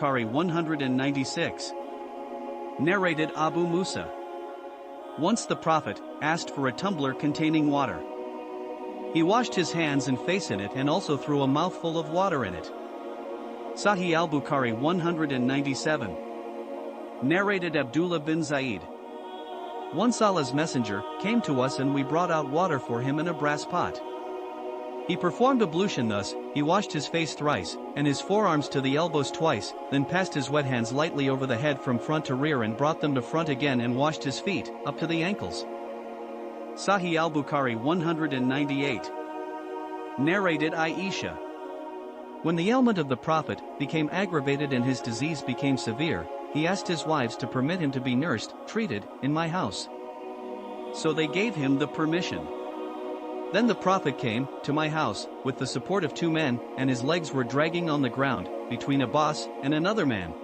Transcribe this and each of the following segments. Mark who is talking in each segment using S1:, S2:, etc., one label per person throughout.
S1: al-Bukhari 196. Narrated Abu Musa. Once the Prophet asked for a tumbler containing water. He washed his hands and face in it and also threw a mouthful of water in it. Sahih al-Bukhari 197. Narrated Abdullah bin Zaid. Once Allah's messenger came to us and we brought out water for him in a brass pot. He performed ablution thus, he washed his face thrice, and his forearms to the elbows twice, then passed his wet hands lightly over the head from front to rear and brought them to front again and washed his feet, up to the ankles. Sahih al-Bukhari 198. Narrated Aisha. When the ailment of the Prophet became aggravated and his disease became severe, he asked his wives to permit him to be nursed, treated, in my house. So they gave him the permission. Then the Prophet came to my house, with the support of two men, and his legs were dragging on the ground, between Abbas and another man.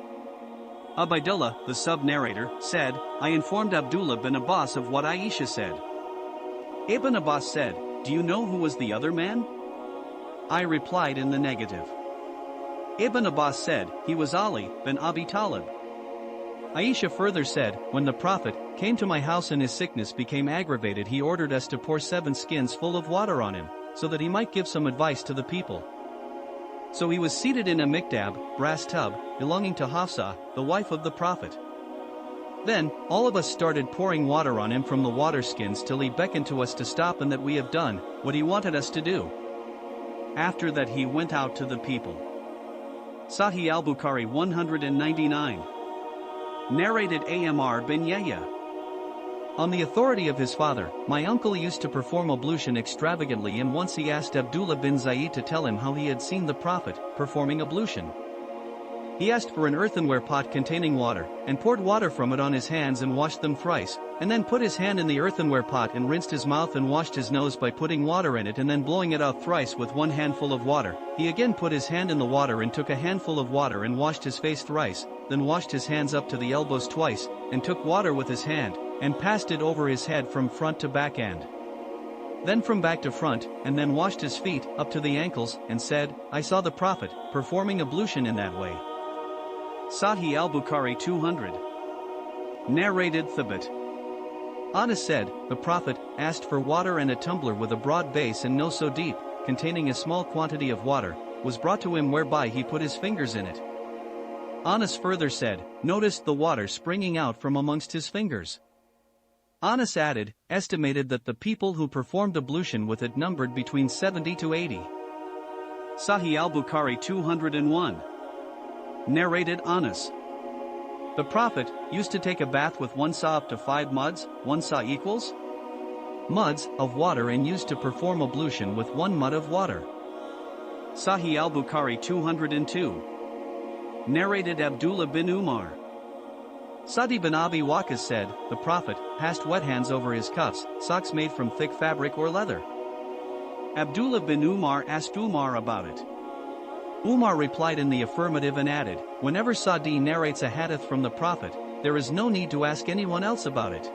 S1: Ubaidullah, the sub-narrator, said, I informed Abdullah bin Abbas of what Aisha said. Ibn Abbas said, do you know who was the other man? I replied in the negative. Ibn Abbas said, he was Ali bin Abi Talib. Aisha further said, when the Prophet came to my house and his sickness became aggravated, he ordered us to pour 7 skins full of water on him, so that he might give some advice to the people. So he was seated in a miktab, brass tub, belonging to Hafsa, the wife of the Prophet. Then, all of us started pouring water on him from the water skins till he beckoned to us to stop and that we have done what he wanted us to do. After that he went out to the people. Sahih al-Bukhari 199. Narrated Amr bin Yahya. On the authority of his father, my uncle used to perform ablution extravagantly, and once he asked Abdullah bin Zaid to tell him how he had seen the Prophet performing ablution. He asked for an earthenware pot containing water, and poured water from it on his hands and washed them thrice, and then put his hand in the earthenware pot and rinsed his mouth and washed his nose by putting water in it and then blowing it out thrice with 1 handful of water. He again put his hand in the water and took a handful of water and washed his face thrice, then washed his hands up to the elbows twice, and took water with his hand, and passed it over his head from front to back end. Then from back to front, and then washed his feet up to the ankles, and said, I saw the Prophet performing ablution in that way. Sahih al-Bukhari 200. Narrated Thabit. Anas said, the Prophet asked for water, and a tumbler with a broad base and no so deep, containing a small quantity of water, was brought to him, whereby he put his fingers in it. Anas further said, noticed the water springing out from amongst his fingers. Anas added, estimated that the people who performed ablution with it numbered between 70 to 80. Sahih al-Bukhari 201. Narrated Anas. The Prophet used to take a bath with 1 sa up to 5 muds, 1 sa equals muds of water, and used to perform ablution with 1 mud of water. Sahih al-Bukhari 202. Narrated Abdullah bin Umar. Sa'd bin Abi Waqqas said, the Prophet passed wet hands over his cuffs, socks made from thick fabric or leather. Abdullah bin Umar asked Umar about it. Umar replied in the affirmative and added, whenever Sa'd narrates a hadith from the Prophet, there is no need to ask anyone else about it.